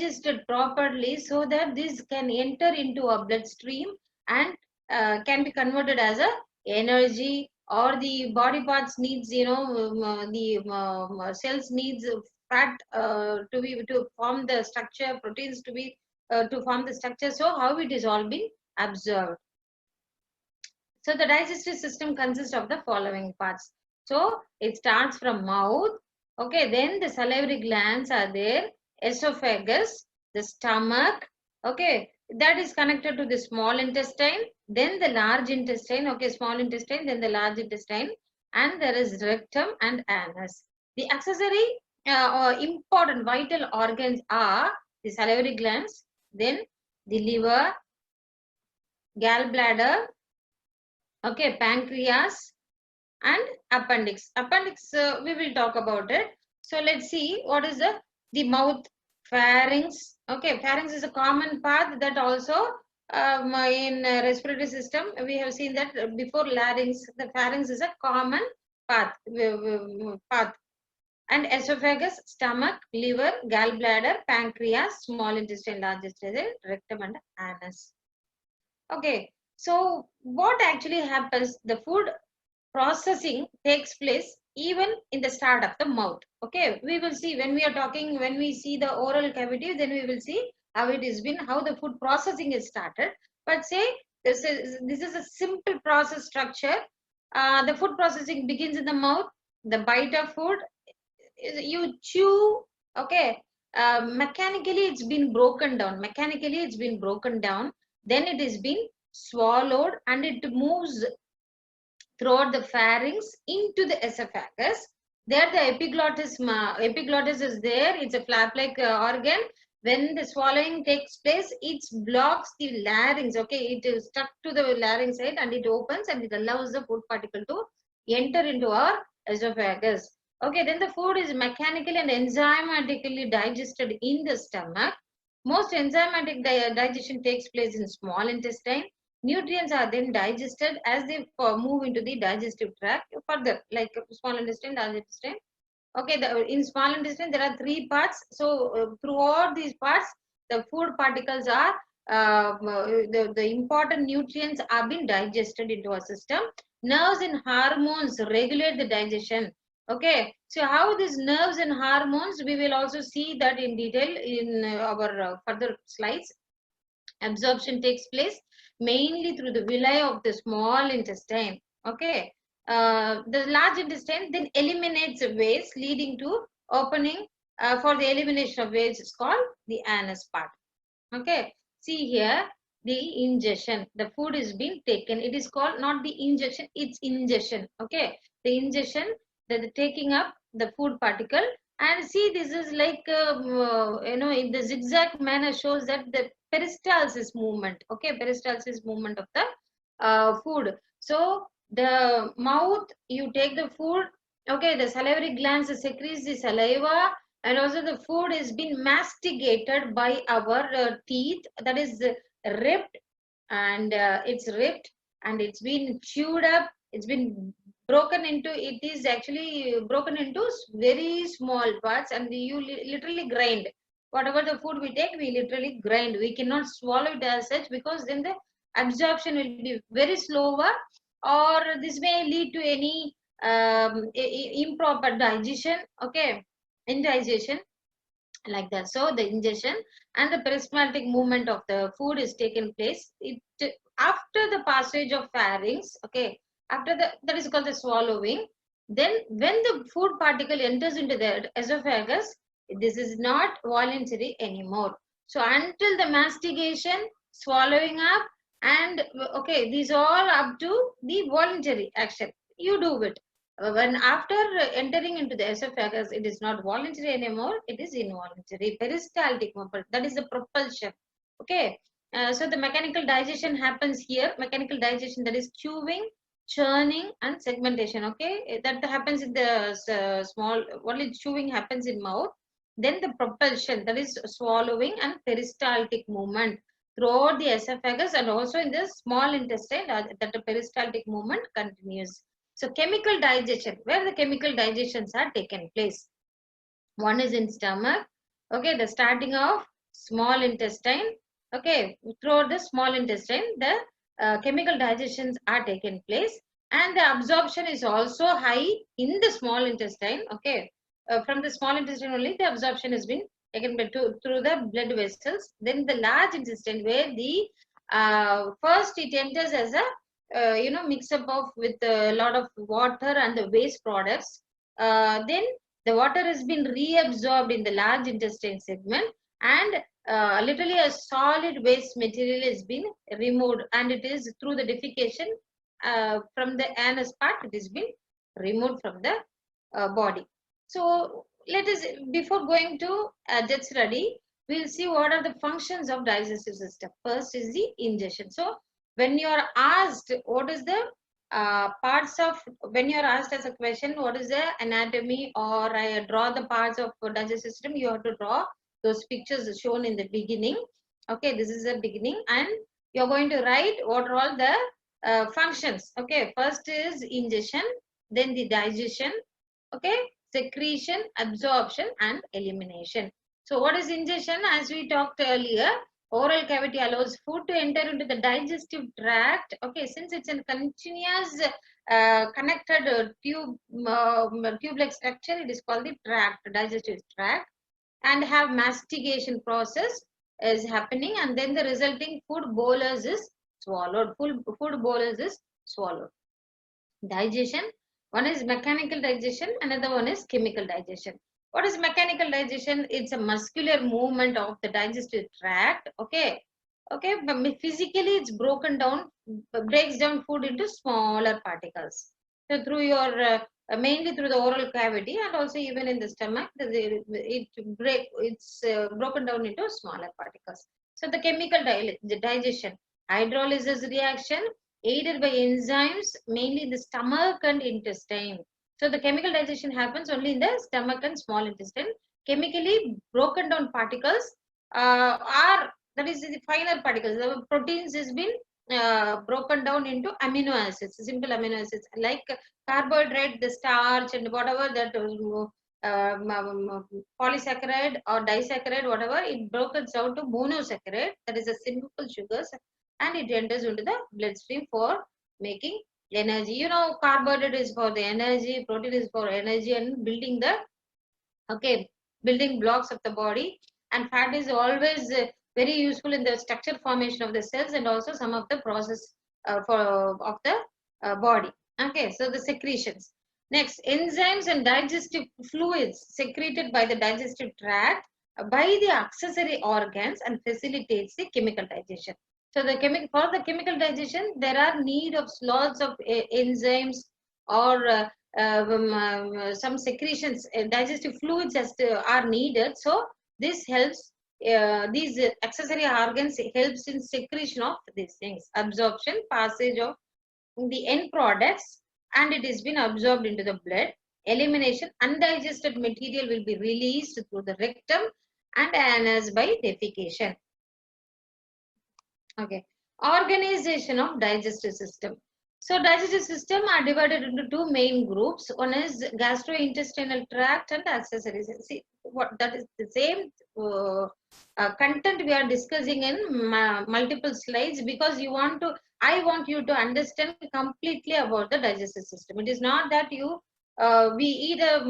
digested properly so that this can enter into a bloodstream and can be converted as a energy, or the body parts needs, the cells needs fat to form the structure, proteins to be to form the structure. So how it is all been absorbed. So the digestive system consists of the following parts. So it starts from mouth. Okay, then the salivary glands are there, esophagus, the stomach. Okay, that is connected to the small intestine, then the large intestine. Okay, small intestine, then the large intestine, and there is rectum and anus. The accessory or important vital organs are the salivary glands, then the liver, gallbladder, okay, pancreas, and appendix. We will talk about it. So let's see what is the mouth. Pharynx. Okay, pharynx is a common path that also in respiratory system we have seen that before larynx. The pharynx is a common path. Path. And esophagus, stomach, liver, gallbladder, pancreas, small intestine, large intestine, rectum, and anus. Okay, so what actually happens? The food processing takes place even in the start of the mouth. Okay, we will see when we are talking, when we see the oral cavity, then we will see how it has been, how the food processing is started. But say this is a simple process structure. The food processing begins in the mouth. The bite of food, you chew. Okay, mechanically it's been broken down. Mechanically it's been broken down. Then it is been swallowed and it moves throughout the pharynx into the esophagus. There the epiglottis is there. It's a flap-like organ. When the swallowing takes place, it blocks the larynx. Okay, it is stuck to the larynx side and it opens and it allows the food particle to enter into our esophagus. Okay, then the food is mechanically and enzymatically digested in the stomach. Most enzymatic digestion takes place in small intestine. Nutrients are then digested as they move into the digestive tract further, like small intestine, large intestine. Okay, in small intestine there are three parts. So throughout these parts, the food particles are the important nutrients are being digested into our system. Nerves and hormones regulate the digestion. Okay, so how these nerves and hormones, we will also see that in detail in our further slides. Absorption takes place mainly through the villi of the small intestine. Okay, the large intestine then eliminates the waste, leading to opening for the elimination of waste is called the anus part. Okay, see here the ingestion. The food is being taken. It is called not the injection, it's ingestion. Okay, the ingestion, the taking up the food particle. And see, this is like in the zigzag manner shows that the peristalsis movement. Okay, peristalsis movement of the food. So the mouth, you take the food. Okay, the salivary glands secretes the saliva, and also the food is being masticated by our teeth. That is ripped, and it's ripped and it's been chewed up. It's been broken into. It is actually broken into very small parts, and you literally grind. Whatever the food we take, we literally grind. We cannot swallow it as such, because then the absorption will be very slower, or this may lead to any improper digestion. Okay, indigestion, like that. So the ingestion and the peristaltic movement of the food is taken place. It after the passage of pharynx. Okay, after that is called the swallowing. Then when the food particle enters into the esophagus, this is not voluntary anymore. So until the mastication, swallowing up, and okay, these all up to the voluntary action, you do it. When after entering into the esophagus, it is not voluntary anymore, it is involuntary. Peristaltic movement, that is the propulsion. Okay, so the mechanical digestion happens here. Mechanical digestion, that is chewing, churning, and segmentation. Okay, that happens in the small, only chewing happens in mouth. Then the propulsion, that is swallowing, and peristaltic movement throughout the esophagus, and also in the small intestine, that the peristaltic movement continues. So chemical digestion, where the chemical digestions are taken place. One is in stomach. Okay, the starting of small intestine. Okay, throughout the small intestine, the chemical digestions are taken place, and the absorption is also high in the small intestine. Okay, from the small intestine only the absorption has been taken through the blood vessels. Then the large intestine, where the first it enters as a mix up of with a lot of water and the waste products. Then the water has been reabsorbed in the large intestine segment, and literally a solid waste material has been removed, and it is through the defecation from the anus part, it has been removed from the body. So let us, before going to get ready, we'll see what are the functions of digestive system. First is the ingestion. So when you are asked what is the parts of, when you are asked as a question what is the anatomy, or I draw the parts of digestive system, you have to draw those pictures shown in the beginning. Okay, this is the beginning, and you're going to write what are all the functions. Okay, first is ingestion, then the digestion, okay, secretion, absorption, and elimination. So what is ingestion? As we talked earlier, oral cavity allows food to enter into the digestive tract. Okay, since it's a continuous connected tube-like structure, it is called the tract, digestive tract, and have mastication process is happening, and then the resulting food bolus is swallowed. Food bolus is swallowed. Digestion, one is mechanical digestion, another one is chemical digestion. What is mechanical digestion? It's a muscular movement of the digestive tract. Okay, but physically it's broken down, breaks down food into smaller particles. So through your mainly through the oral cavity, and also even in the stomach, it's broken down into smaller particles. So the chemical digestion, hydrolysis reaction aided by enzymes, mainly in the stomach and intestine. So the chemical digestion happens only in the stomach and small intestine. Chemically broken down particles are, that is the finer particles. The proteins has been broken down into amino acids, simple amino acids like carbohydrate, the starch, and whatever that polysaccharide or disaccharide, whatever, it brokens down to monosaccharide, that is a simple sugars, and it enters into the bloodstream for making energy. You know, carbohydrate is for the energy, protein is for energy and building the, okay, building blocks of the body, and fat is always very useful in the structure formation of the cells, and also some of the process for of the body. Okay, so the secretions. Next, enzymes and digestive fluids secreted by the digestive tract by the accessory organs and facilitates the chemical digestion. So the for the chemical digestion, there are need of lots of enzymes or some secretions, digestive fluids are needed. So this helps, these accessory organs helps in secretion of these things, absorption, passage of the end products, and it has been absorbed into the blood. Elimination, undigested material will be released through the rectum and anus by defecation. Okay, organization of digestive system. So digestive system are divided into two main groups. One is gastrointestinal tract and accessories. See, what that is the same content we are discussing in multiple slides, because you want to, I want you to understand completely about the digestive system. It is not that you we eat a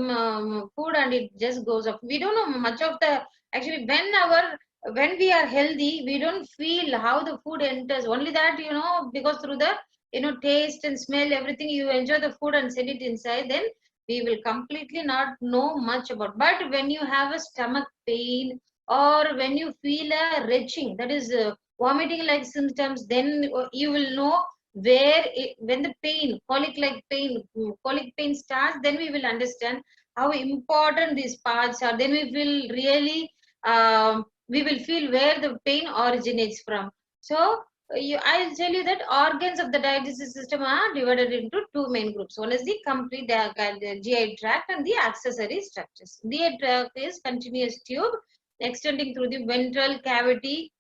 food and it just goes off. We don't know much of the, actually when we are healthy, we don't feel how the food enters. Only that, you know, because through the, you know, taste and smell, everything, you enjoy the food and send it inside, then we will completely not know much about. But when you have a stomach pain, or when you feel a retching, that is vomiting like symptoms, then you will know where when the pain, colic pain starts, then we will understand how important these parts are. Then we will really we will feel where the pain originates from. So I'll tell you that organs of the digestive system are divided into two main groups. One is the complete GI tract and the accessory structures. GI tract is continuous tube extending through the ventral cavity,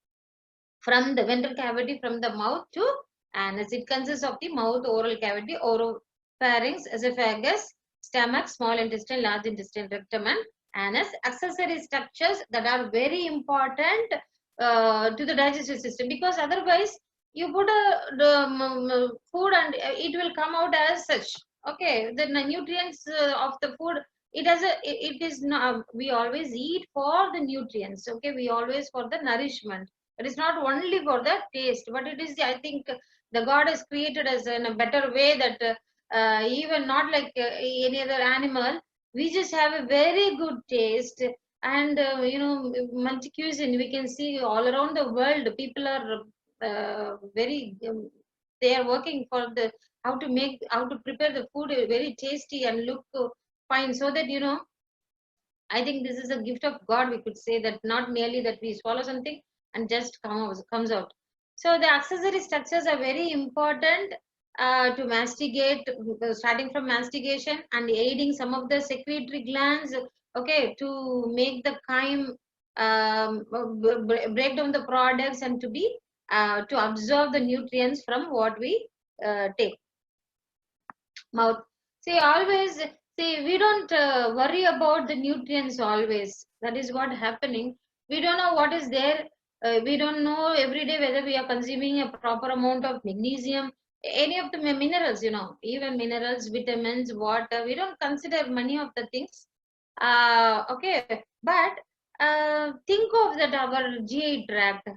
from the mouth to anus. It consists of the mouth, oral cavity, oropharynx, esophagus, stomach, small intestine, large intestine, rectum, and and as accessory structures that are very important to the digestive system, because otherwise you put the food and it will come out as such. Okay, the nutrients of the food, it is not, we always eat for the nutrients. Okay, we always for the nourishment. It is not only for the taste, but it is, I think, the God has created us in a better way, that even not like any other animal, we just have a very good taste. And multi cuisine we can see all around the world. People are very they are working for the how to prepare the food very tasty and look fine, so that I think this is a gift of God. We could say that, not merely that we swallow something and just comes out. So the accessory structures are very important to masticate, starting from mastication and aiding some of the secretory glands. Okay, to make the chyme break down the products and to be to absorb the nutrients from what we take. Mouth. See, always, see, we don't worry about the nutrients always. That is what happening. We don't know what is there. We don't know every day whether we are consuming a proper amount of magnesium, any of the minerals, even minerals, vitamins, water. We don't consider many of the things. Okay, but think of that our GI tract.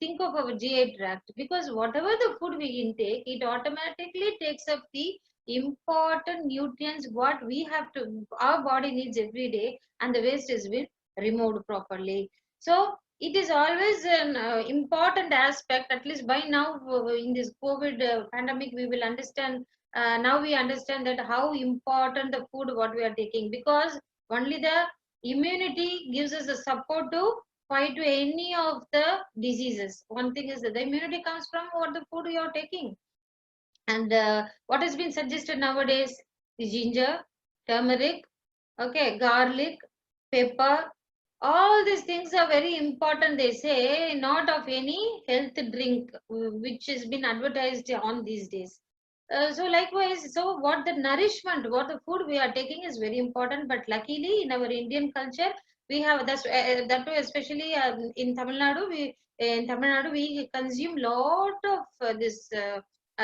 Think of our GI tract, because whatever the food we intake, it automatically takes up the important nutrients what we have to our body needs every day, and the waste is been removed properly. So it is always an important aspect. At least by now, in this COVID pandemic, we will understand. Now we understand that how important the food what we are taking, because only the immunity gives us the support to fight to any of the diseases. One thing is that the immunity comes from what the food you are taking. And what has been suggested nowadays is ginger, turmeric, okay, garlic, pepper. All these things are very important. They say not of any health drink, which has been advertised on these days. So likewise, so what the nourishment, what the food we are taking is very important. But luckily, in our Indian culture, we have that too, especially in Tamil Nadu. We consume lot of this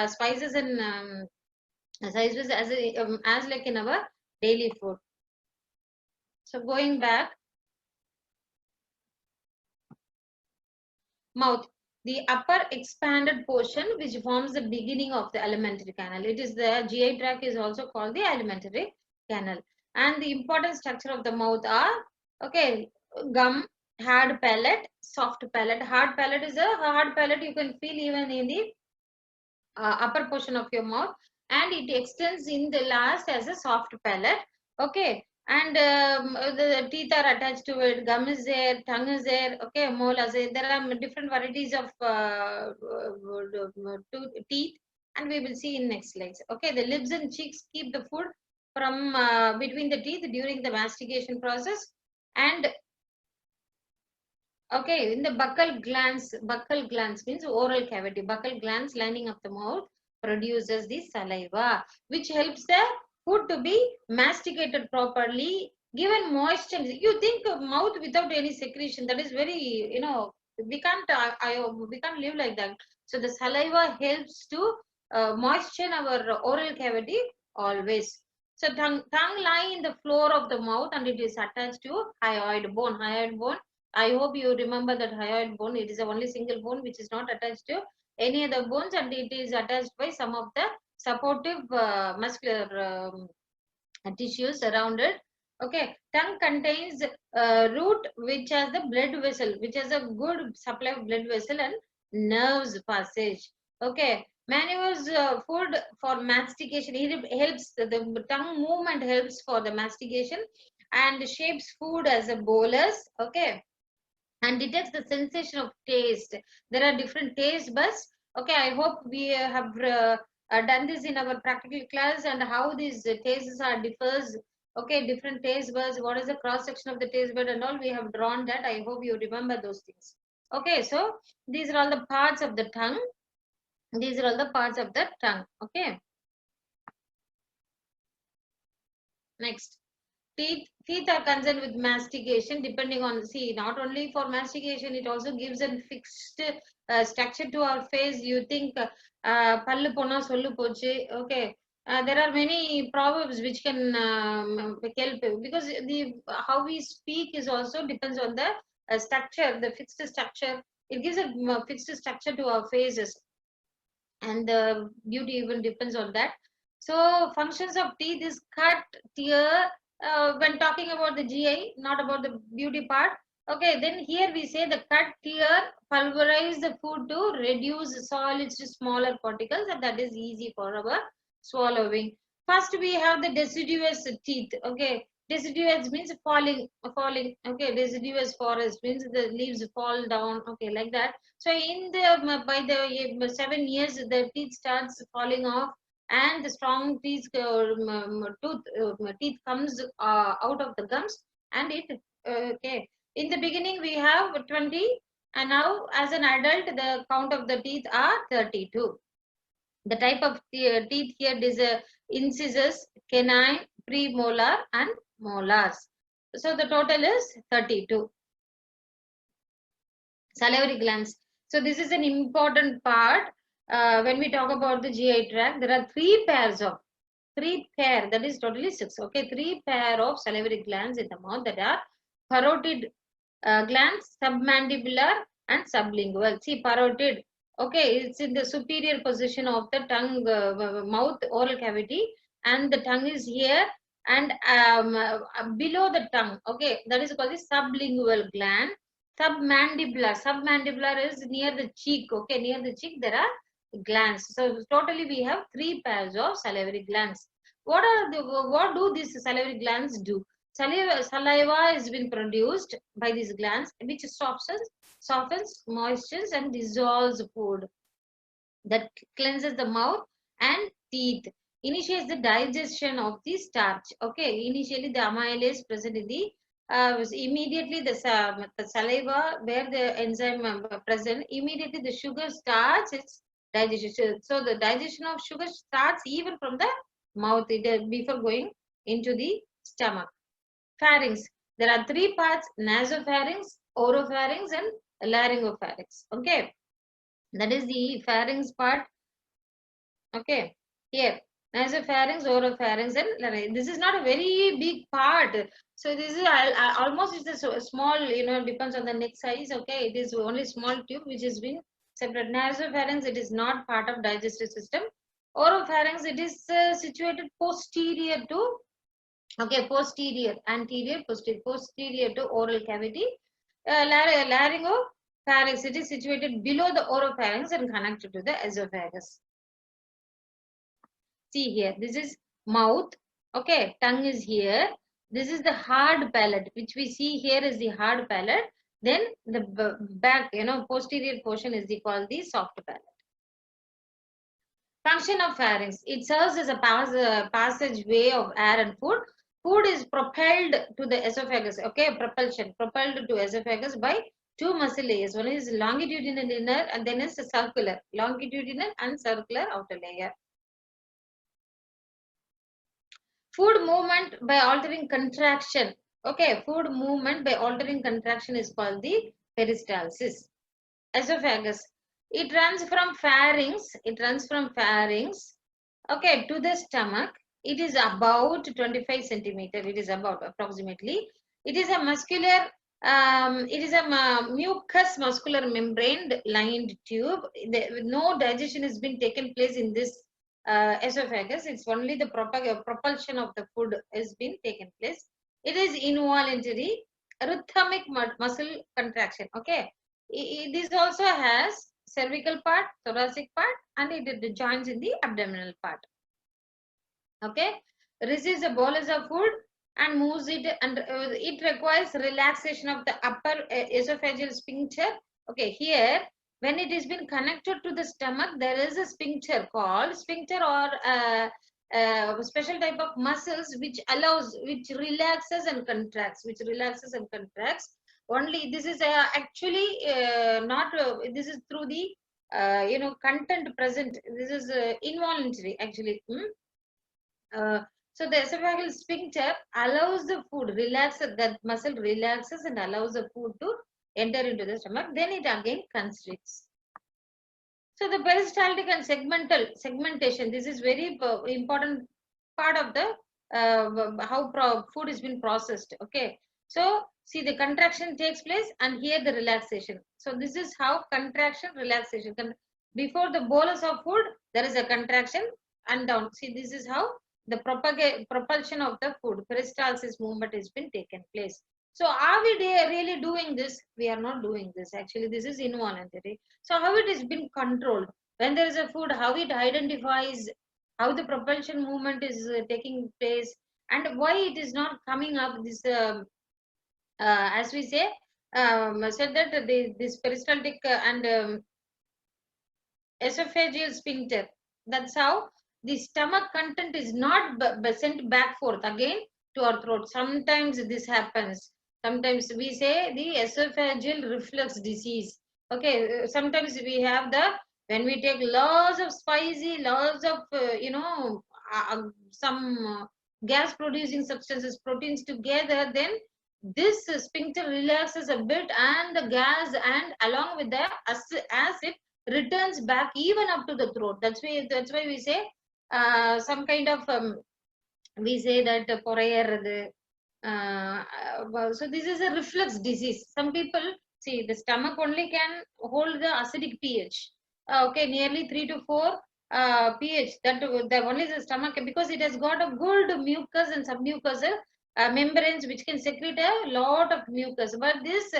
spices and spices as like in our daily food. So going back, mouth, the upper expanded portion which forms the beginning of the alimentary canal. It is the GI tract is also called the alimentary canal. And the important structure of the mouth are, okay, gum, hard palate, soft palate. Hard palate is a hard palate you can feel even in the upper portion of your mouth, and it extends in the last as a soft palate. Okay, and the teeth are attached to it, gum is there, tongue is there, okay, molar is there. There are different varieties of teeth, and we will see in next slides. Okay, the lips and cheeks keep the food from between the teeth during the mastication process. And okay, in the buccal glands means oral cavity. Buccal glands lining of the mouth produces the saliva, which helps the food to be masticated properly, given moisture. You think of mouth without any secretion, that is very, we can't live like that. So the saliva helps to moisten our oral cavity always. So tongue lie in the floor of the mouth, and it is attached to hyoid bone. Hyoid bone, I hope you remember that hyoid bone. It is the only single bone which is not attached to any other bones, and it is attached by some of the supportive muscular tissues around it. Okay, tongue contains root which has the blood vessel, which has a good supply of blood vessel and nerves passage. Okay, maneuvers food for mastication. It helps the tongue movement helps for the mastication, and shapes food as a bolus. Okay, and detects the sensation of taste. There are different taste buds. Okay, I hope we have done this in our practical class, and how these tastes are differs. Okay, different taste buds. What is the cross section of the taste bud and all? We have drawn that. I hope you remember those things. Okay, so these are all the parts of the tongue. These are all the parts of the tongue. Okay. Next, teeth Teeth are concerned with mastication, depending on, see, not only for mastication, it also gives a fixed structure to our face. You think, pallu pona sollu pochu, okay. There are many proverbs which can help, because the how we speak is also depends on the structure, the fixed structure. It gives a fixed structure to our faces, and the beauty even depends on that. So functions of teeth is cut, tear. When talking about the GI, not about the beauty part. Okay, then here we say the cut, tear, pulverize the food to reduce solids to smaller particles, and that is easy for our swallowing. First, we have the deciduous teeth. Okay, deciduous means falling. Okay, deciduous forest means the leaves fall down. Okay, like that. So in the by the 7 years, the teeth starts falling off, and the strong teeth teeth comes out of the gums, and it okay. In the beginning, we have 20, and now as an adult, the count of the teeth are 32. The type of teeth here is incisors, canine, premolar, and molars. So the total is 32. Salivary glands. So this is an important part. When we talk about the GI tract, there are three pair, that is totally six. Okay, three pair of salivary glands in the mouth, that are parotid glands, submandibular, and sublingual. See, parotid, okay, it's in the superior position of the tongue, mouth, oral cavity, and the tongue is here, and below the tongue. Okay, that is called the sublingual gland. Submandibular is near the cheek. Okay, near the cheek there are glands. So totally we have three pairs of salivary glands. What do these salivary glands do? Saliva has been produced by these glands, which softens, moistures, and dissolves food. That cleanses the mouth and teeth. Initiates the digestion of the starch. Okay, initially the amylase present in the immediately the saliva where the enzyme present, immediately the sugar starts its digestion. So the digestion of sugar starts even from the mouth, before going into the stomach. Pharynx. There are three parts: nasopharynx, oropharynx, and laryngopharynx. Okay, that is the pharynx part. Okay, here nasopharynx, oropharynx, and larynx. This is not a very big part. So this is almost it's a small, depends on the neck size. Okay, it is only small tube which has been separate. Nasopharynx, it is not part of digestive system. Oropharynx, it is situated posterior to, okay, posterior to oral cavity. Laryngopharynx, it is situated below the oropharynx and connected to the esophagus. See here, this is mouth. Okay, tongue is here. This is the hard palate, which we see here is the hard palate. Then the back, posterior portion is called the soft palate. Function of pharynx. It serves as a passageway of air and food. Food is propelled to the esophagus. Okay, propelled to esophagus by two muscle layers. One is longitudinal inner, and then is circular. Longitudinal and circular outer layer. Food movement by altering contraction. Okay, food movement by altering contraction is called the peristalsis. Esophagus. It runs from pharynx. Okay, to the stomach. It is about 25 centimeter. It is about approximately. It is a muscular. It is a mucous muscular membrane lined tube. No digestion has been taken place in this esophagus. It's only the propulsion of the food has been taken place. It is involuntary rhythmic muscle contraction. Okay, this also has cervical part, thoracic part, and it joins in the abdominal part. Okay, receives a bolus of food and moves it, and it requires relaxation of the upper esophageal sphincter. Okay, here when it has been connected to the stomach, there is a sphincter called sphincter, or special type of muscles which relaxes and contracts, only this is actually not this is through the content present. This is involuntary actually. So the esophageal sphincter allows the food, that muscle relaxes and allows the food to enter into the stomach. Then it again constricts. So the peristaltic and segmentation, this is very important part of the how food is being processed. Okay. So see, the contraction takes place and here the relaxation. So this is how contraction, relaxation. Before the bolus of food, there is a contraction and down. See, this is how the propulsion of the food, peristalsis movement has been taken place. So are we really doing this? We are not doing this. Actually, this is involuntary. So how it is been controlled? When there is a food, how it identifies, how the propulsion movement is taking place, and why it is not coming up. This, as we say, said that this peristaltic and esophageal sphincter. That's how the stomach content is not sent back forth again to our throat. Sometimes this happens. Sometimes we say the esophageal reflux disease. Okay, sometimes we have the, when we take lots of spicy, lots of some gas producing substances, proteins together, then this sphincter relaxes a bit and the gas and along with the acid returns back even up to the throat. That's why we say some kind of we say that so this is a reflux disease. Some people see the stomach only can hold the acidic pH. Okay, nearly 3 to 4 pH. That the only the stomach, because it has got a good mucus and submucosal membranes which can secrete a lot of mucus. But this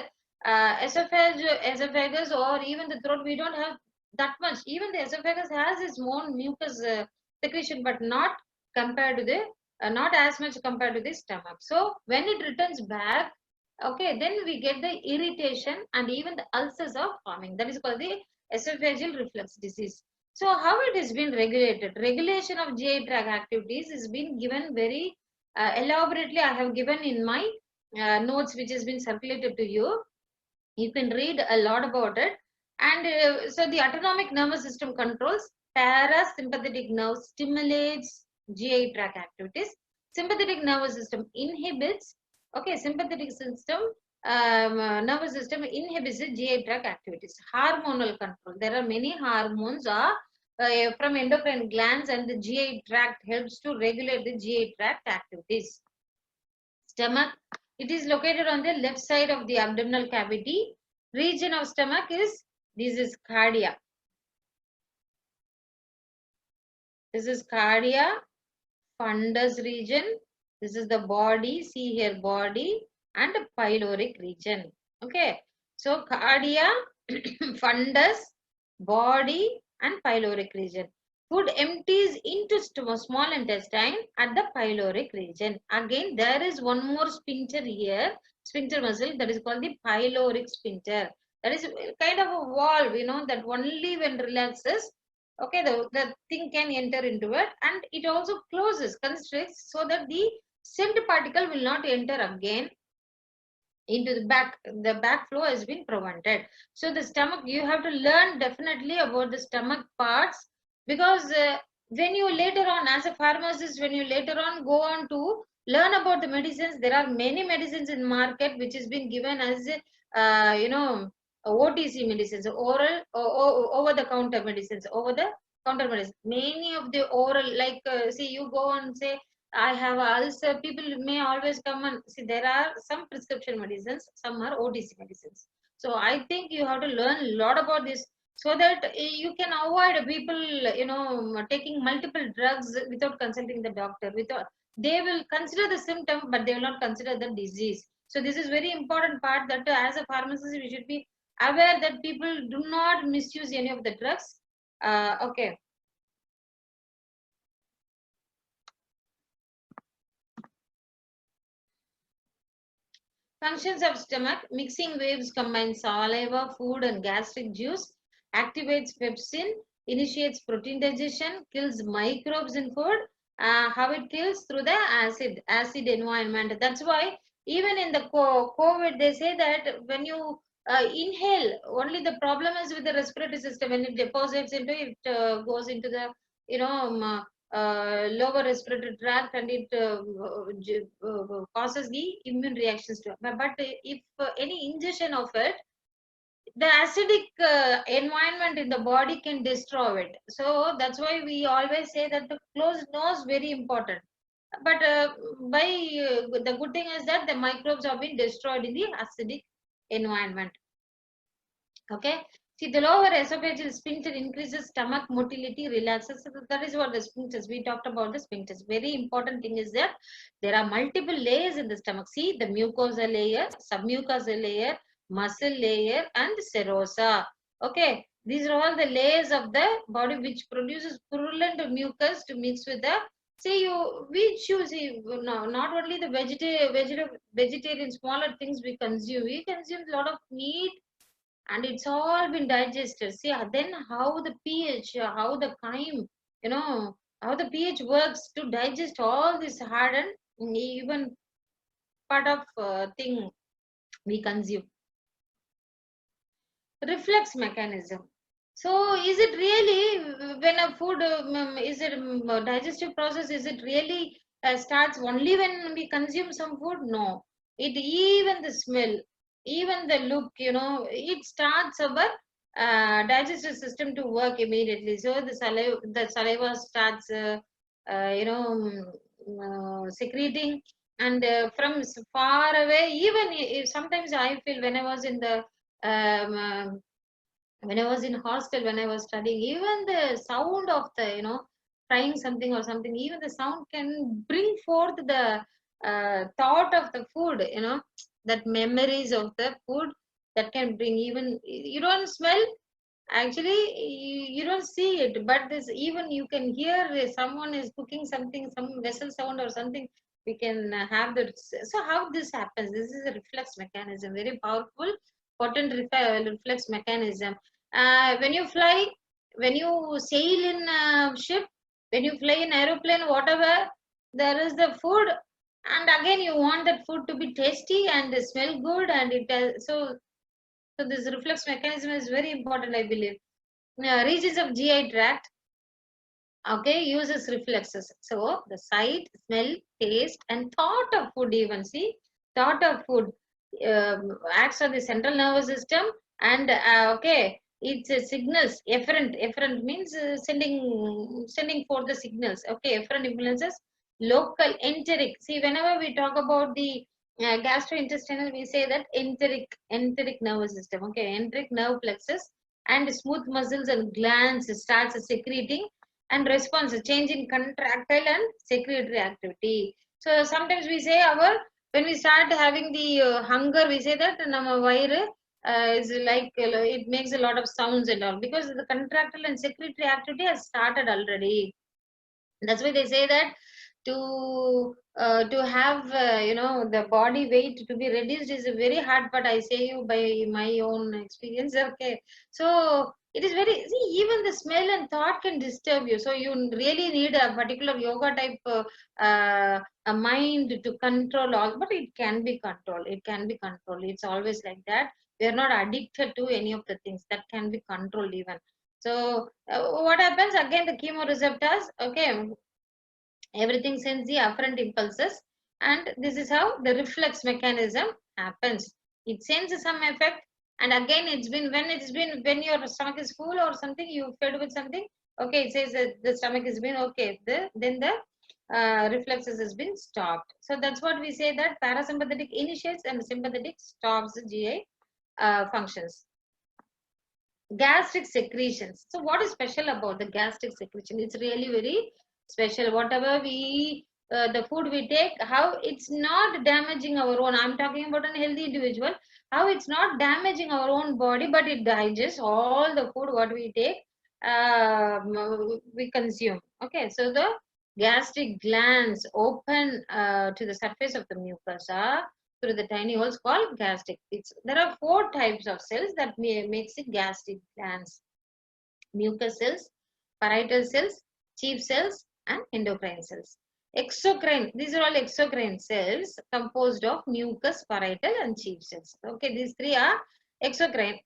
esophagus or even the throat, we don't have that much. Even the esophagus has its own mucus secretion, but not compared to the not as much compared to the stomach. So when it returns back, okay, then we get the irritation and even the ulcers are forming. That is called the esophageal reflux disease. So how it is been regulated? Regulation of GI tract activities is been given very elaborately. I have given in my notes which has been circulated to you. You can read a lot about it. And so the autonomic nervous system controls, parasympathetic nerve stimulates GI tract activities, sympathetic nervous system inhibits, okay, sympathetic system nervous system inhibits the GI tract activities. Hormonal control, there are many hormones from endocrine glands, and the GI tract helps to regulate the GI tract activities. Stomach, it is located on the left side of the abdominal cavity. Region of stomach is, this is cardia. This is cardia, fundus region. This is the body, see here body, and pyloric region. Okay, so cardia, fundus, body, and pyloric region. Food empties into small intestine at the pyloric region. Again, there is one more sphincter here, sphincter muscle, that is called the pyloric sphincter. That is kind of a valve, you know, that only when relaxes, okay, the thing can enter into it, and it also closes, constricts, so that the scent particle will not enter again into the back flow has been prevented. So the stomach, you have to learn definitely about the stomach parts, because when you later on as a pharmacist, when you later on go on to learn about the medicines, there are many medicines in market which has been given as OTC medicines, oral over the counter medicines, many of the oral, like see, you go and say I have ulcer, people may always come and see, there are some prescription medicines, some are OTC medicines. So I think you have to learn a lot about this, so that you can avoid people, taking multiple drugs without consulting the doctor. Without, they will consider the symptom, but they will not consider the disease. So this is very important part, that as a pharmacist, we should be aware that people do not misuse any of the drugs. Okay. Functions of stomach: mixing waves combine saliva, food, and gastric juice, activates pepsin, initiates protein digestion, kills microbes in food. How it kills? Through the acid environment. That's why even in the COVID, they say that when you inhale, only the problem is with the respiratory system. When it deposits into, it goes into the, lower respiratory tract, and it causes the immune reactions to it. But if any ingestion of it, the acidic environment in the body can destroy it. So that's why we always say that the closed nose very important. But the good thing is that the microbes have been destroyed in the acidic environment. Okay. See, the lower esophageal sphincter increases stomach motility, relaxes. So that is what the sphincters. We talked about the sphincters. Very important thing is that there are multiple layers in the stomach. See, the mucosa layer, submucosa layer, muscle layer, and serosa. Okay. These are all the layers of the body which produces purulent mucus to mix with the. See, we choose. No, not only the vegetarian smaller things we consume. We consume a lot of meat, and it's all been digested. See, then how the pH, how the chyme, how the pH works to digest all this hardened, even part of thing we consume. Reflex mechanism. So, is it really when a food is it digestive process? Is it really starts only when we consume some food? No, it even the smell, even the look, it starts our digestive system to work immediately. So the saliva starts, secreting, and from far away. Even if sometimes I feel when I was in the um, uh, when I was in hostel, when I was studying, even the sound of the, frying something or something, even the sound can bring forth the thought of the food, that memories of the food that can bring. Even you don't smell, actually you don't see it, but this even you can hear someone is cooking something, some vessel sound or something. We can have that. So how this happens? This is a reflex mechanism, very powerful, potent reflex mechanism. When you fly, when you sail in a ship, when you fly in aeroplane, whatever, there is the food, and again you want that food to be tasty and smell good, and it so this reflex mechanism is very important, I believe. Regions of GI tract, okay, uses reflexes. So the sight, smell, taste, and thought of food, even see, thought of food acts on the central nervous system, and okay, it's signals. Efferent means sending forth the signals. Okay, efferent influences local enteric. See, whenever we talk about the gastrointestinal, we say that enteric nervous system. Okay, enteric nerve plexus and smooth muscles and glands starts secreting and response a change in contractile and secretory activity. So sometimes we say when we start having the hunger, we say that nama vairu is like it makes a lot of sounds and all, because the contractile and secretory activity has started already. That's why they say that to have the body weight to be reduced is very hard, but I say you by my own experience. Okay, so it is very, see, even the smell and thought can disturb you, so you really need a particular yoga type a mind to control all, but it can be controlled, it's always like that. We are not addicted to any of the things that can be controlled even. So what happens again, the chemoreceptors, okay, everything sends the afferent impulses, and this is how the reflex mechanism happens. It sends some effect, and again when your stomach is full or something, you fed with something, okay, it says that the stomach has been okay, then the reflexes has been stopped. So that's what we say, that parasympathetic initiates and sympathetic stops the GI functions. Gastric secretions. So what is special about the gastric secretion? It's really very special. Whatever we the food we take, how it's not damaging our own. I'm talking about an healthy individual. How it's not damaging our own body, but it digests all the food what we take, we consume. Okay, so the gastric glands open to the surface of the mucosa through the tiny holes called gastric. There are 4 types of cells that makes it gastric glands: mucus cells, parietal cells, chief cells, and endocrine cells. Exocrine, these are all exocrine cells composed of mucus, parietal, and chief cells. Okay, these 3 are exocrine.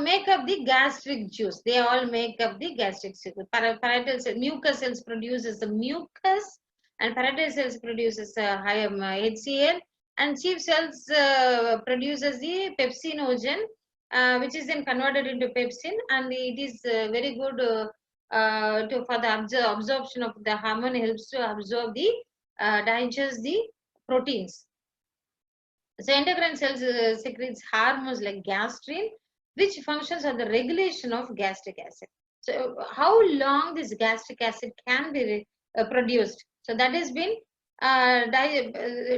make up the gastric juice. They all make up the gastric juice. Parietal cell, mucus cells produces the mucus, and parietal cells produces higher HCl, and chief cells produces the pepsinogen, which is then converted into pepsin, and it is very good for the absorption of the hormone, helps to absorb the digest the proteins. So endocrine cells secretes hormones like gastrin, which functions on the regulation of gastric acid. So how long this gastric acid can be produced? So that has been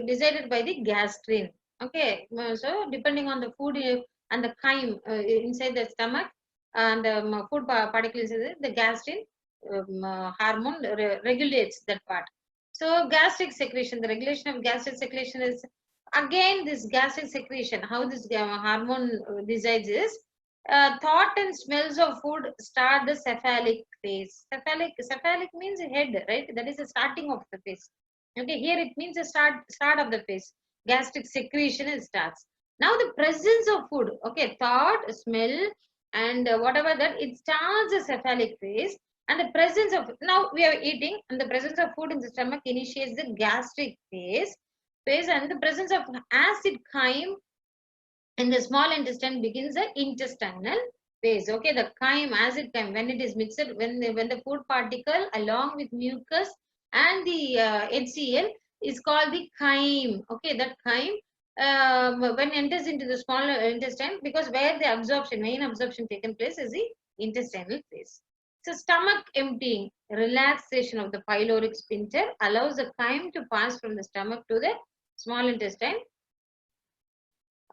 decided by the gastrin. Okay, so depending on the food and the chyme inside the stomach and food particles, the gastrin hormone regulates that part. So gastric secretion, the regulation of gastric secretion is again this gastric secretion. How this hormone resides is thought and smells of food start the cephalic phase. Cephalic means head, right? That is the starting of the phase. Okay, here it means the start of the phase. Gastric secretion it starts. Now the presence of food, okay, thought, smell, and whatever that, it starts the cephalic phase. And the presence of, now we are eating, and the presence of food in the stomach initiates the gastric phase, and the presence of acid chyme in the small intestine begins the intestinal phase. Okay, the chyme, acid chyme, when it is mixed, when the food particle along with mucus and the HCl is called the chyme. Okay, that chyme when enters into the small intestine, because where the absorption, main absorption taken place is the intestinal phase. So stomach emptying, relaxation of the pyloric sphincter allows the chyme to pass from the stomach to the small intestine.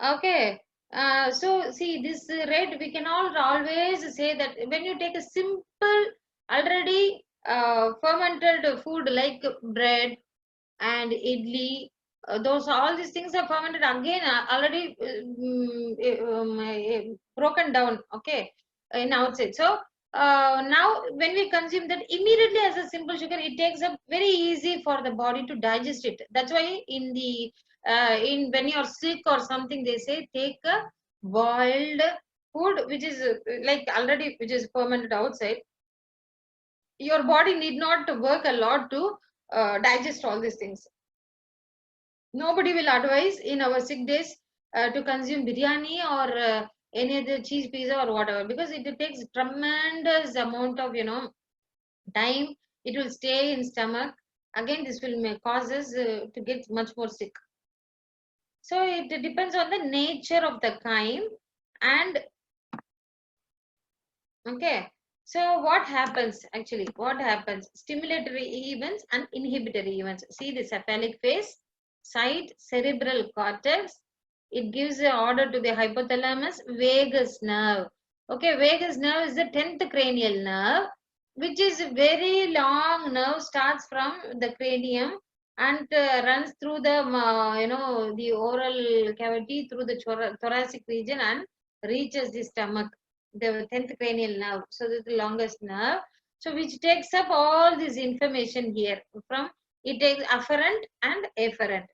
Okay. So see this rate, we can always say that when you take a simple already fermented food like bread and idli, those all these things are fermented again, already broken down, okay, in outside. So now when we consume that immediately as a simple sugar, it takes up very easy for the body to digest it. That's why in the in when you're sick or something, they say take a boiled food which is like already which is fermented outside. Your body need not work a lot to digest all these things. Nobody will advise in our sick days to consume biryani or any other cheese pizza or whatever, because it takes tremendous amount of time. It will stay in stomach. Again, this will make causes to get much more sick. So it depends on the nature of the chyme. And okay, so what happens actually? What happens? Stimulatory events and inhibitory events. See the cephalic phase, side cerebral cortex. It gives the order to the hypothalamus, vagus nerve. Okay, vagus nerve is the 10th cranial nerve, which is a very long nerve, starts from the cranium and runs through the the oral cavity through the thoracic region and reaches the stomach, the 10th cranial nerve. So this is the longest nerve. So which takes up all this information here from, it takes afferent and efferent.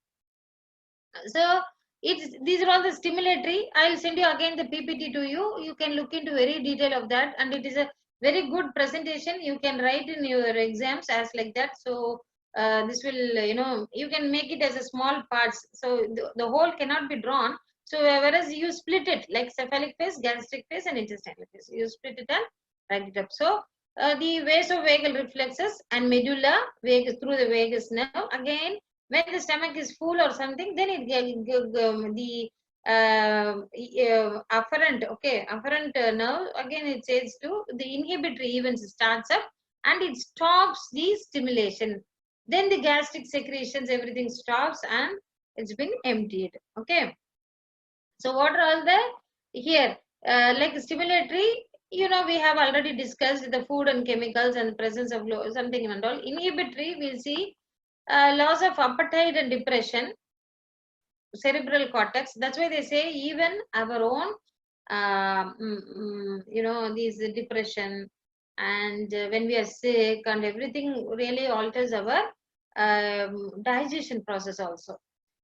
So it's, these are all the stimulatory. I'll send you again the PPT to you. You can look into very detail of that, and it is a very good presentation. You can write in your exams as like that. So this will you can make it as a small parts. So the whole cannot be drawn. So whereas you split it like cephalic phase, gastric phase, and intestinal phase, you split it and write it up. So the vasovagal reflexes and medulla vagus through the vagus nerve. Again, when the stomach is full or something, then it the afferent, okay, afferent nerve, again it says to the inhibitory events starts up and it stops the stimulation. Then the gastric secretions, everything stops and it's been emptied. Okay, so what are all the here like stimulatory, we have already discussed the food and chemicals and presence of something and all. Inhibitory, we'll see loss of appetite and depression, cerebral cortex. That's why they say even our own these depression and when we are sick and everything really alters our digestion process also.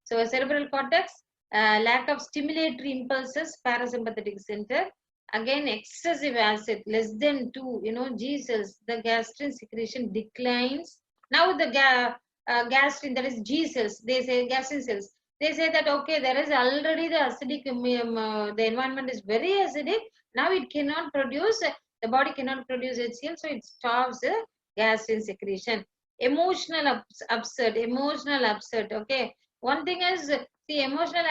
So cerebral cortex, lack of stimulatory impulses, parasympathetic center, Again, excessive acid, less than 2, G cells, the gastrin secretion declines. Now the gastrin, that is G cells, they say gastrin cells. They say that, okay, there is already the acidic, the environment is very acidic. Now it cannot produce, the body cannot produce HCl, so it stops the gastrin secretion. Emotional upset, okay. One thing is, the emotional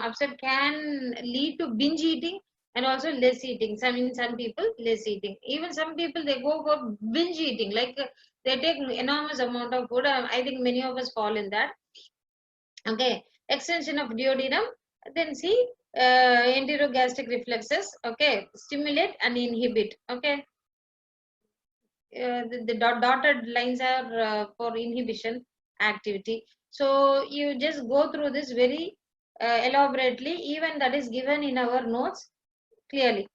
upset can lead to binge eating and also less eating. Some people less eating. Even some people they go for binge eating, like they take enormous amount of food. I think many of us fall in that. Okay, extension of duodenum. Then see enterogastric reflexes. Okay, stimulate and inhibit. Okay, the dotted lines are for inhibition activity. So you just go through this very elaborately. Even that is given in our notes clearly.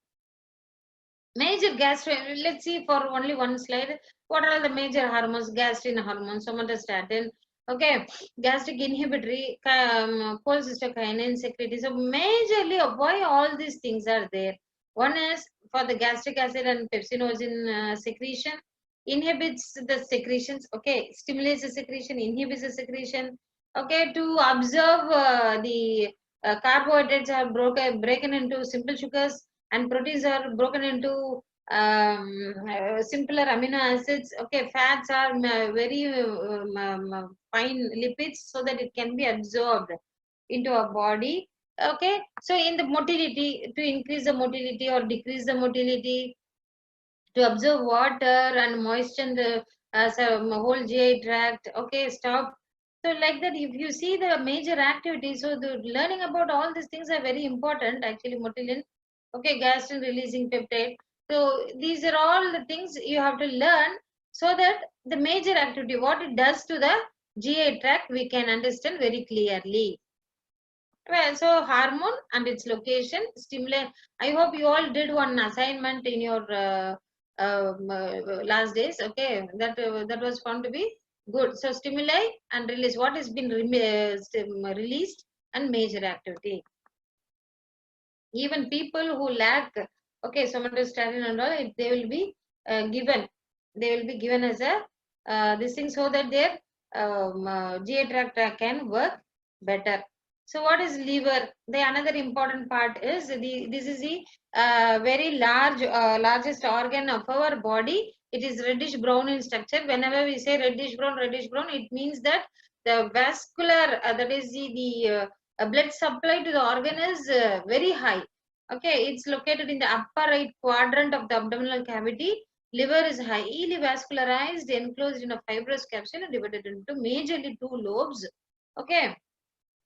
Major gastro, let's see for only one slide. What are the major hormones? Gastrin hormone, somatostatin, okay, gastric inhibitory, cholecystokinin secretory. So majorly, why all these things are there? One is for the gastric acid and pepsinogen secretion, inhibits the secretions, okay, stimulates the secretion, inhibits the secretion, okay, to observe the carbohydrates are broken into simple sugars and proteins are broken into simpler amino acids. Okay, fats are very fine lipids so that it can be absorbed into our body. Okay, so in the motility, to increase the motility or decrease the motility, to absorb water and moisten the whole GI tract. Okay, stop. So like that, if you see the major activities, so the learning about all these things are very important. Actually, motilin, okay, gastrin releasing peptide. So these are all the things you have to learn so that the major activity, what it does to the GI tract, we can understand very clearly. Well, so hormone and its location, stimulate. I hope you all did one assignment in your last days. Okay, that was found to be good. So stimuli and release. What has been released and major activity. Even people who lack, okay, somatostatin and all, they will be given. They will be given as a this thing so that their GI tract can work better. So what is liver? The another important part is this is the very largest organ of our body. It is reddish brown in structure. Whenever we say reddish brown, it means that the vascular, that is the blood supply to the organ is very high. Okay, it's located in the upper right quadrant of the abdominal cavity. Liver is highly vascularized, enclosed in a fibrous capsule and divided into majorly two lobes. Okay,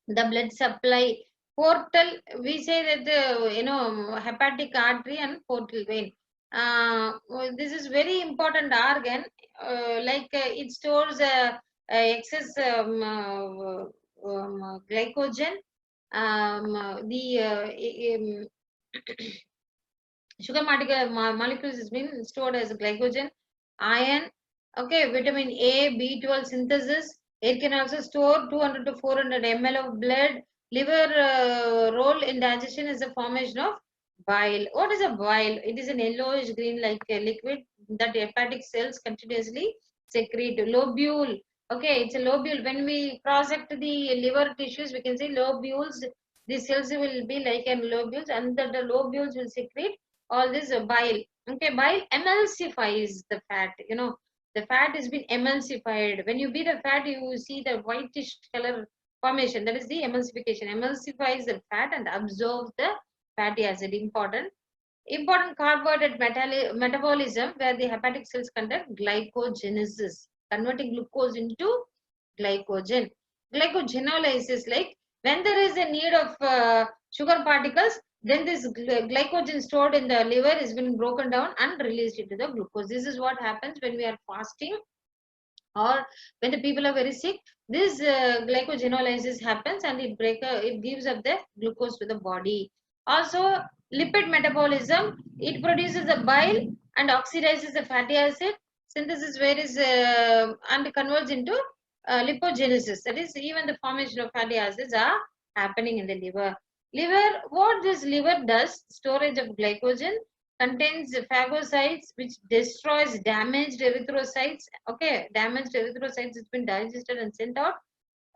the blood supply portal, we say that the hepatic artery and portal vein. This is very important organ. It stores excess glycogen. The sugar molecules has been stored as glycogen, iron, okay, vitamin A, B12 synthesis. It can also store 200 to 400 ml of blood. Liver role in digestion is the formation of bile. What is a bile? It is an yellowish green like liquid that hepatic cells continuously secrete. Lobule. Okay, it's a lobule. When we cross-sect the liver tissues, we can see lobules. The cells will be like an lobules, and the lobules will secrete all this bile. Okay, bile emulsifies the fat. The fat has been emulsified. When you beat a fat, you see the whitish color formation. That is the emulsification. Emulsifies the fat and absorbs the fatty acid. Important carbohydrate metabolism, where the hepatic cells conduct glycogenesis, converting glucose into glycogen. Glycogenolysis, like when there is a need of sugar particles, then this glycogen stored in the liver has been broken down and released into the glucose. This is what happens when we are fasting or when the people are very sick. This glycogenolysis happens and it gives up the glucose to the body. Also, lipid metabolism, it produces the bile and oxidizes the fatty acid. Synthesis varies and converts into lipogenesis. That is, even the formation of fatty acids are happening in the liver. Liver, what this liver does, storage of glycogen, contains phagocytes which destroys damaged erythrocytes. Okay, damaged erythrocytes has been digested and sent out.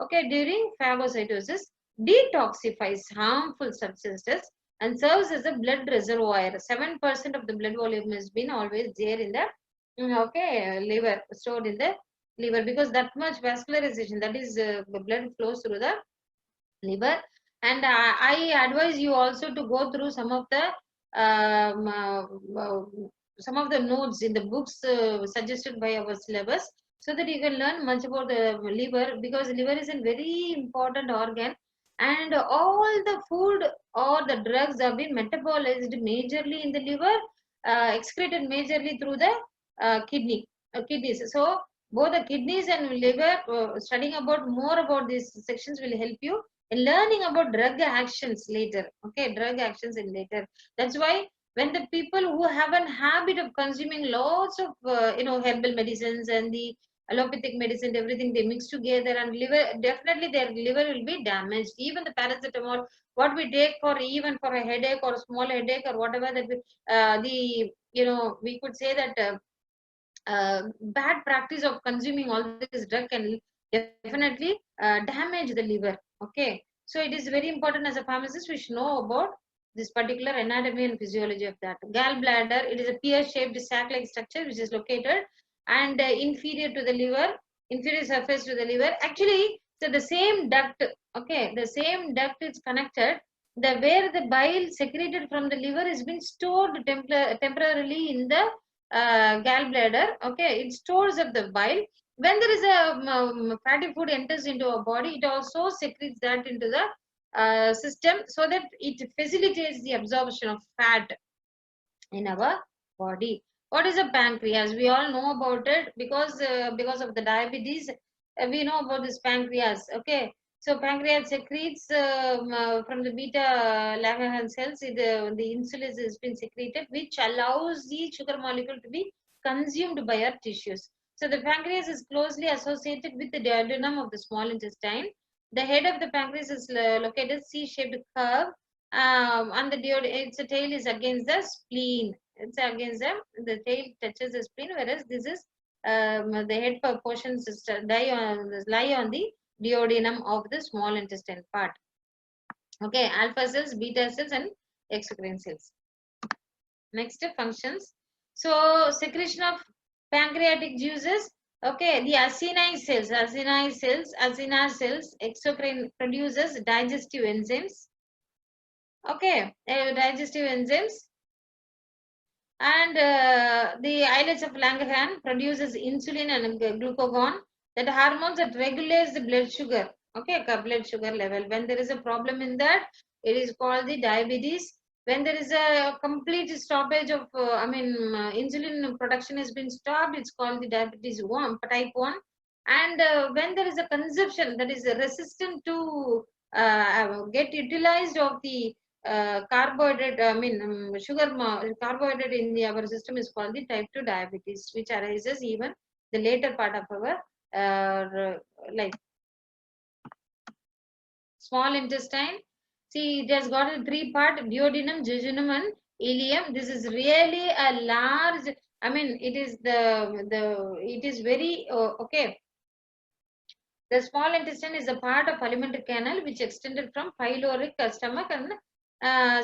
Okay, during phagocytosis, detoxifies harmful substances and serves as a blood reservoir. 7% of the blood volume has been always there in the liver, stored in the liver, because that much vascularization, that is blood flows through the liver. And I advise you also to go through um, uh, uh, some of the notes in the books suggested by our syllabus, so that you can learn much about the liver, because liver is a very important organ, and all the food or the drugs have been metabolized majorly in the liver, excreted majorly through the kidneys. So both the kidneys and liver, studying about more about these sections will help you in learning about drug actions later. Okay, drug actions in later. That's why when the people who have a habit of consuming lots of herbal medicines and the allopathic medicine, everything they mix together, and liver, definitely their liver will be damaged. Even the paracetamol, what we take for, even for a headache or small headache or whatever, that we could say that bad practice of consuming all this drug can definitely damage the liver. Okay, so it is very important as a pharmacist we should know about this particular anatomy and physiology of that. Gallbladder, it is a pear shaped sac like structure which is located and inferior to the liver, inferior surface to the liver. Actually, so the same duct, okay, the same duct is connected, the where the bile secreted from the liver is been stored temporarily in the gallbladder. Okay, it stores up the bile. When there is a fatty food enters into our body, it also secretes that into the system, so that it facilitates the absorption of fat in our body. What is a pancreas? We all know about it, because of the diabetes. We know about this pancreas. Okay, so pancreas secretes from the beta Langerhans cells. The insulin has been secreted, which allows the sugar molecule to be consumed by our tissues. So the pancreas is closely associated with the duodenum of the small intestine. The head of the pancreas is located C-shaped curve, and its tail is against the spleen. It's against the tail touches the spleen, whereas this is the head portions lie on the duodenum of the small intestine part. Okay, alpha cells, beta cells, and exocrine cells. Next, functions. So secretion of pancreatic juices. Okay, the acinar cells, exocrine produces digestive enzymes. Okay, digestive enzymes. And the islets of Langerhans produces insulin and glucagon, that hormones that regulates the blood sugar. Okay, blood sugar level. When there is a problem in that, it is called the diabetes. When there is a complete stoppage of, insulin production has been stopped, it's called the diabetes 1, type 1. And when there is a consumption that is resistant to get utilized of the carbohydrate, carbohydrate in our system is called the type 2 diabetes, which arises even the later part of our life. Small intestine, see, it has got a three part: duodenum, jejunum, and ileum. This is really a large, it is it is very okay. The small intestine is a part of alimentary canal which extended from pyloric stomach and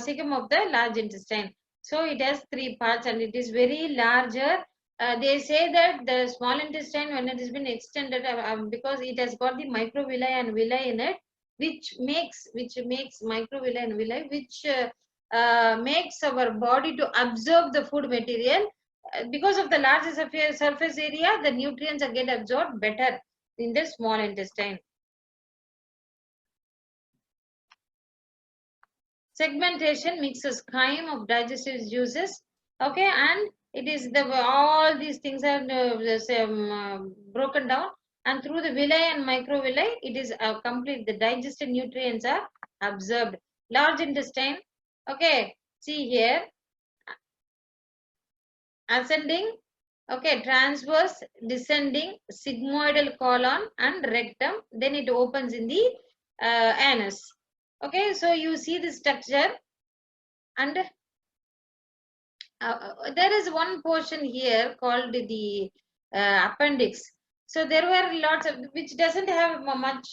cecum of the large intestine. So it has three parts and it is very larger. They say that the small intestine, when it has been extended, because it has got the microvilli and villi in it, which makes microvilli and villi, which makes our body to absorb the food material. Because of the larger surface area, the nutrients are get absorbed better in the small intestine. Segmentation mixes chyme of digestive juices. Okay, and it is all these things are broken down, and through the villi and microvilli, it is complete. The digested nutrients are absorbed. Large intestine. Okay, see here, ascending. Okay, transverse, descending, sigmoidal colon and rectum. Then it opens in the anus. Okay, so you see the structure, and there is one portion here called the appendix. So there were lots of, which doesn't have much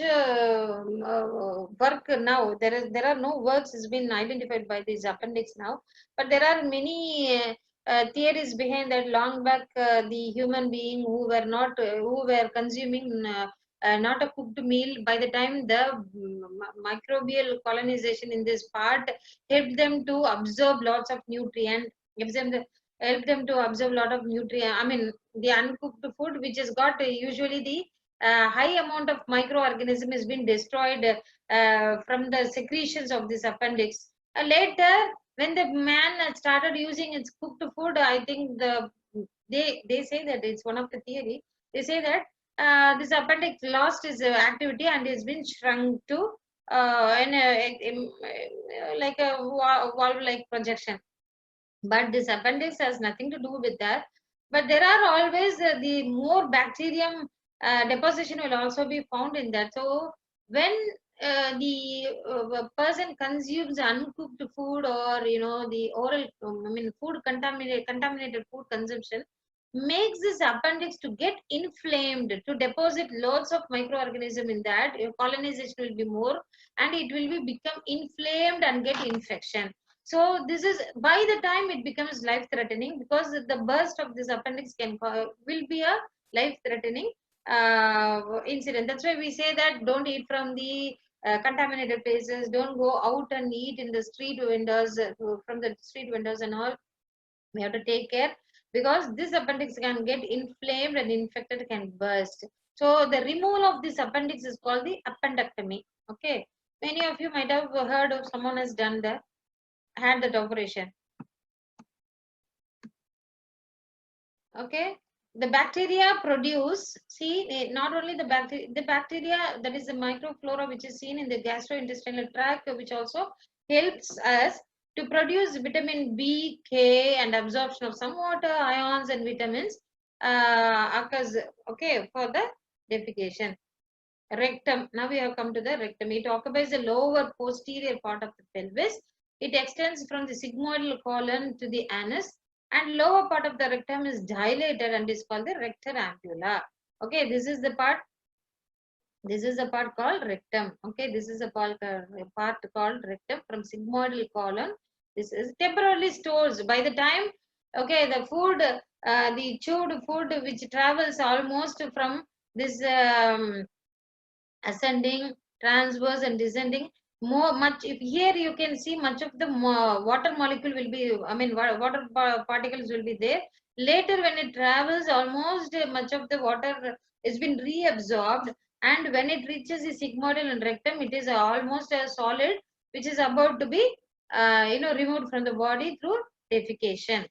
work now. There are no works has been identified by this appendix now, but there are many theories behind that. Long back, the human being who were consuming not a cooked meal, by the time the microbial colonization in this part helped them to absorb lots of nutrient, gives them the help them to absorb a lot of nutrient. I mean, the uncooked food, which has got usually the high amount of microorganism, has been destroyed from the secretions of this appendix. Later, when the man started using its cooked food, I think they say that it's one of the theory. They say that this appendix lost its activity and has been shrunk to like a valve-like projection. But this appendix has nothing to do with that. But there are always the more bacterium deposition will also be found in that. So when the person consumes uncooked food, or the oral, I mean food contaminated food consumption, makes this appendix to get inflamed, to deposit lots of microorganism in that. Colonization will be more, and it will be become inflamed and get infection. So this is, by the time it becomes life threatening, because the burst of this appendix will be a life threatening incident. That's why we say that don't eat from the contaminated places, don't go out and eat in the street vendors, from the street vendors and all. We have to take care, because this appendix can get inflamed and infected, can burst. So the removal of this appendix is called the appendectomy. Okay, many of you might have heard of someone has done that, had that operation. Okay, the bacteria produce, see, not only the bacteria, that is the microflora which is seen in the gastrointestinal tract, which also helps us to produce vitamin B, K, and absorption of some water, ions, and vitamins occurs, okay, for the defecation. Rectum, now we have come to the rectum. It occupies the lower posterior part of the pelvis. It extends from the sigmoidal colon to the anus, and lower part of the rectum is dilated and is called the rectal ampulla. Okay, this is the part called rectum. Okay, this is a part called rectum, from sigmoidal colon. This is temporarily stores. By the time, okay, the food, the chewed food which travels almost from this ascending, transverse, and descending, more much. If here you can see much of the water molecule will be, I mean water particles will be there. Later when it travels, almost much of the water has been reabsorbed, and when it reaches the sigmoidal and rectum, it is almost a solid which is about to be removed from the body through defecation.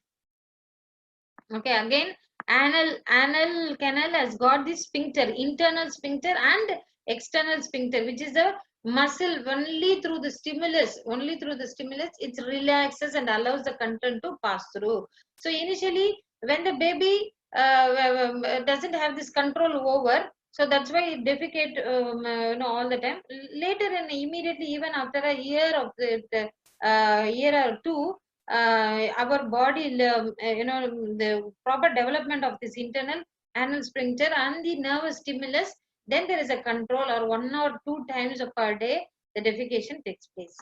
Okay, again, anal canal has got the sphincter, internal sphincter and external sphincter, which is the muscle. Only through the stimulus it relaxes and allows the content to pass through. So initially when the baby doesn't have this control over, so that's why it defecate all the time. Later, and immediately, even after a year of the year or two, our body, the proper development of this internal anal sphincter and the nervous stimulus, then there is a control, or 1 or 2 times per day the defecation takes place.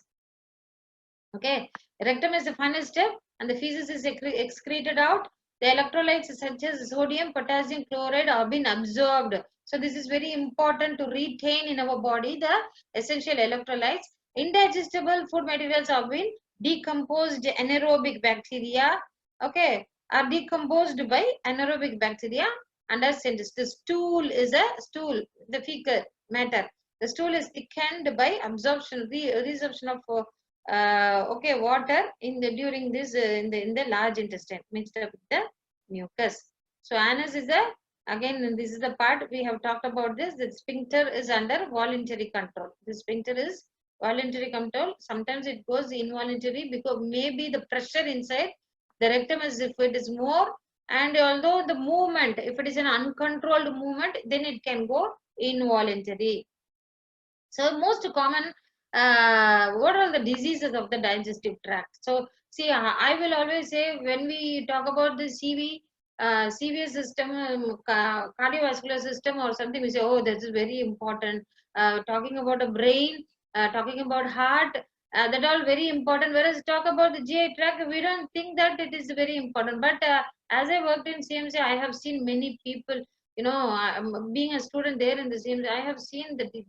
Okay, rectum is the final step, and the feces is excreted out. The electrolytes such as sodium, potassium chloride have been absorbed. So this is very important to retain in our body the essential electrolytes. Indigestible food materials have been decomposed anaerobic bacteria, okay, are decomposed by anaerobic bacteria and are sent. The stool, the fecal matter. The stool is thickened by absorption, resorption of okay, water in the during this in the large intestine mixed up with the mucus. So anus is the, again, this is the part we have talked about. This the sphincter is under voluntary control. The sphincter is voluntary control. Sometimes it goes involuntary, because maybe the pressure inside the rectum is, if it is more, and although the movement, if it is an uncontrolled movement, then it can go involuntary. So most common what are the diseases of the digestive tract. So see, I will always say when we talk about the CVS system, cardiovascular system or something, we say, oh, this is very important. Talking about a brain, talking about heart, that all very important. Whereas talk about the GI tract, we don't think that it is very important. But as I worked in CMC, I have seen many people, being a student there in the CMC, I have seen that the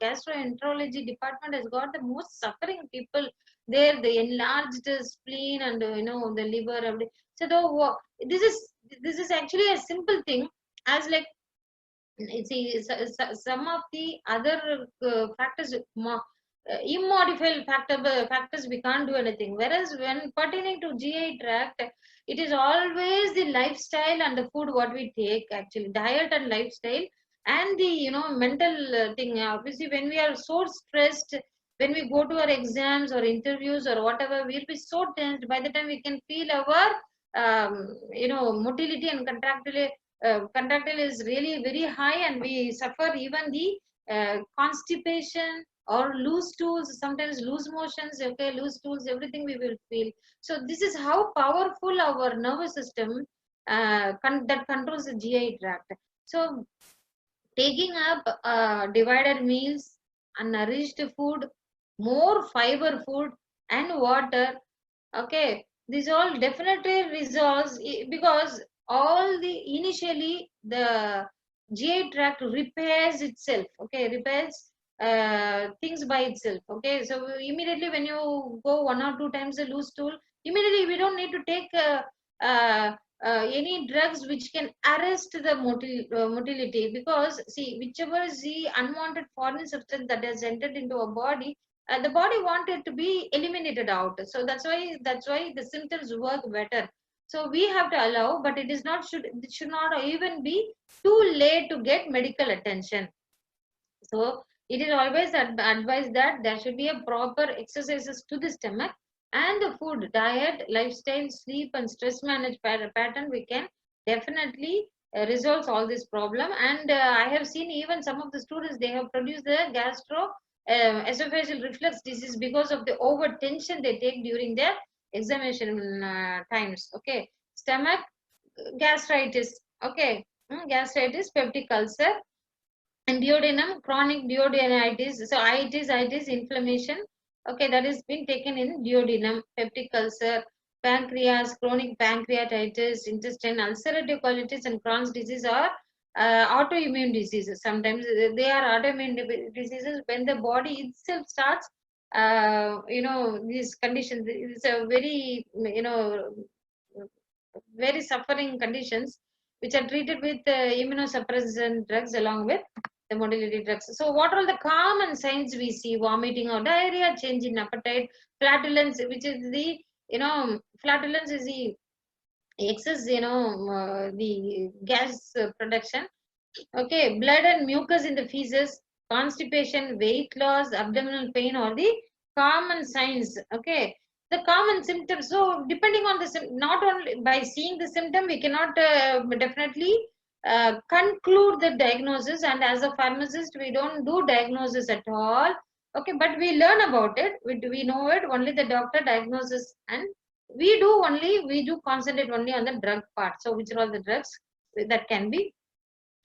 gastroenterology department has got the most suffering people there, the enlarged spleen and the liver. So this is actually a simple thing, as like see some of the other factors, immodifiable factors, we can't do anything. Whereas when pertaining to GI tract, it is always the lifestyle and the food what we take, actually diet and lifestyle, and the mental thing. Obviously, when we are so stressed, when we go to our exams or interviews or whatever, we'll be so tensed. By the time we can feel our motility and contractile is really very high, and we suffer even the constipation or loose stools, sometimes loose motions, okay, loose stools, everything we will feel. So this is how powerful our nervous system that controls the GI tract. So taking up divided meals, nourished food, more fiber food, and water. Okay, this all definitely resolves because all the initially the GI tract repairs itself. Okay, repairs things by itself. Okay, so immediately when you go one or two times a loose stool, immediately we don't need to take uh, any drugs which can arrest the motility, because see, whichever is the unwanted foreign substance that has entered into our body, the body wanted to be eliminated out. So that's why the symptoms work better. So we have to allow, but it should not even be too late to get medical attention. So it is always advised that there should be a proper exercises to the stomach, and the food, diet, lifestyle, sleep, and stress manage pattern. We can definitely resolve all this problem. And I have seen even some of the students, they have produced the gastro esophageal reflux disease because of the over tension they take during their examination times. Okay, stomach gastritis. Okay, gastritis, peptic ulcer, and duodenum, chronic duodenitis. So itis, inflammation. Okay, that is been taken in duodenum, peptic ulcer, pancreas, chronic pancreatitis, intestine, ulcerative colitis, and Crohn's disease are autoimmune diseases. Sometimes they are autoimmune diseases when the body itself starts, these conditions. It's a very, very suffering conditions which are treated with immunosuppressant drugs along with the motility drugs. So what are the common signs we see? Vomiting or diarrhea, change in appetite, flatulence, which is the, flatulence is the excess, the gas production. Okay, blood and mucus in the feces, constipation, weight loss, abdominal pain, or the common signs. Okay, the common symptoms. So, depending on the not only by seeing the symptom, we cannot definitely conclude the diagnosis. And as a pharmacist, we don't do diagnosis at all. Okay, but we learn about it. We know it. Only the doctor diagnoses, and we do concentrate only on the drug part. So, which are all the drugs that can be,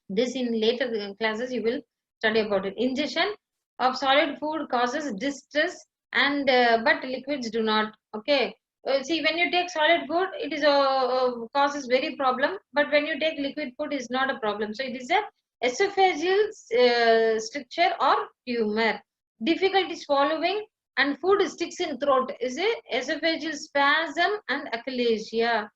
this in later classes you will study about it. Ingestion of solid food causes distress, and but liquids do not. Okay. See, when you take solid food, it is causes very problem, but when you take liquid food, is not a problem. So it is a esophageal stricture or tumor, difficulty swallowing, and food sticks in throat is a esophageal spasm and achalasia.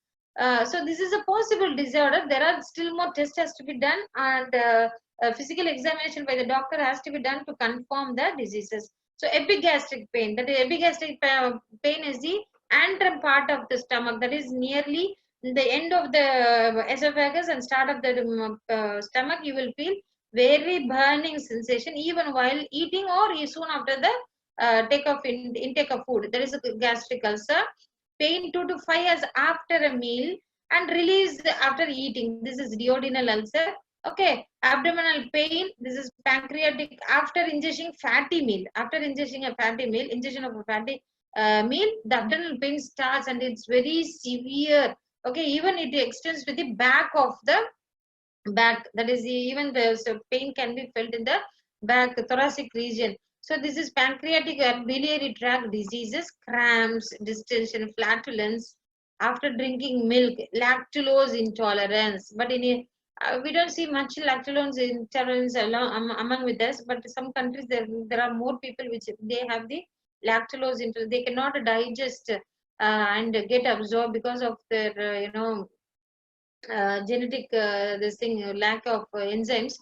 So this is a possible disorder. There are still more tests has to be done, and physical examination by the doctor has to be done to confirm the diseases. So epigastric pain. That epigastric pain is the antrum part of the stomach. That is nearly the end of the esophagus and start of the stomach. You will feel very burning sensation even while eating or soon after the intake of food. There is a gastric ulcer. Pain 2 to 5 hours after a meal and release after eating. This is duodenal ulcer. Okay, abdominal pain. This is pancreatic after ingesting fatty meal. After ingesting a fatty meal, ingestion of a fatty meal, the abdominal pain starts and it's very severe. Okay, even it extends to the back of the back. That is even the so pain can be felt in the back thoracic region. So this is pancreatic and biliary tract diseases, cramps, distension, flatulence after drinking milk, lactulose intolerance. But in a, we don't see much lactulose intolerance among with us. But some countries there are more people which they have the lactulose intolerance. They cannot digest and get absorbed because of their genetic this thing lack of enzymes.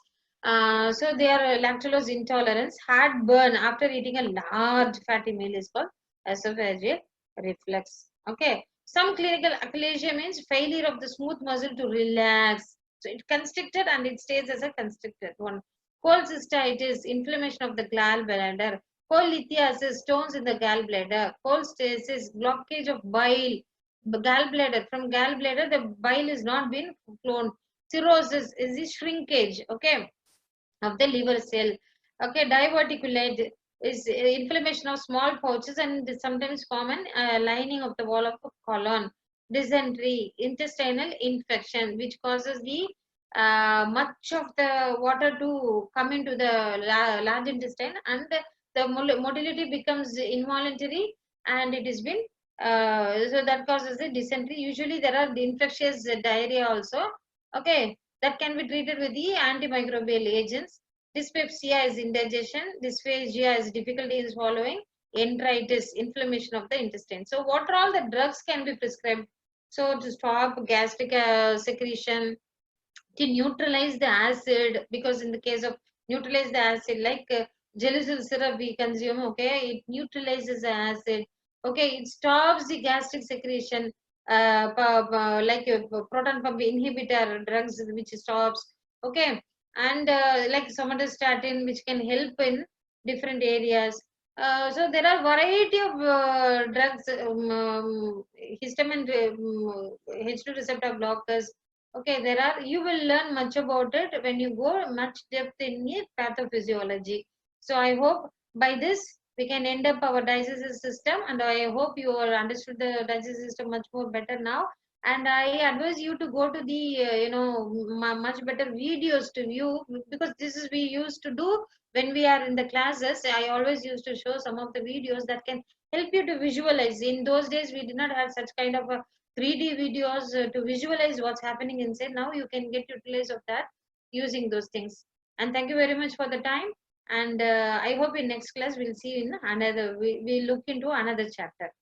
So they are lactose intolerance. Heartburn after eating a large fatty meal is called esophageal reflux. Okay, some clinical achalasia means failure of the smooth muscle to relax, so it constricted and it stays as a constricted one. Cholecystitis, inflammation of the gallbladder. Cholithiasis, stones in the gallbladder. Cholestasis, blockage of bile. Gallbladder, from gallbladder the bile is not being flown. Cirrhosis is the shrinkage, okay, of the liver cell. Okay, diverticulate is inflammation of small pouches and sometimes common lining of the wall of the colon. Dysentery, intestinal infection which causes the much of the water to come into the large intestine, and the motility becomes involuntary, and it has been so that causes the dysentery. Usually there are the infectious diarrhea also. Okay, that can be treated with the antimicrobial agents. Dyspepsia is indigestion. Dysphagia is difficulty in swallowing. Enteritis, inflammation of the intestine. So what are all the drugs can be prescribed? So to stop gastric secretion, to neutralize the acid, because in the case of neutralize the acid, like gelicyl syrup we consume, okay, it neutralizes the acid. Okay, it stops the gastric secretion, like proton pump inhibitor drugs which stops. Okay, and like somatostatin which can help in different areas. So there are variety of drugs, histamine, H2 receptor blockers. Okay, there are, you will learn much about it when you go much depth in the pathophysiology. So I hope by this we can end up our digestive system, and I hope you are understood the digestive system much more better now. And I advise you to go to the much better videos to view, because this is we used to do when we are in the classes. I always used to show some of the videos that can help you to visualize. In those days we did not have such kind of a 3D videos to visualize what's happening inside. Now you can get utilize of that using those things. And thank you very much for the time. And I hope in next class we'll see in another. We look into another chapter.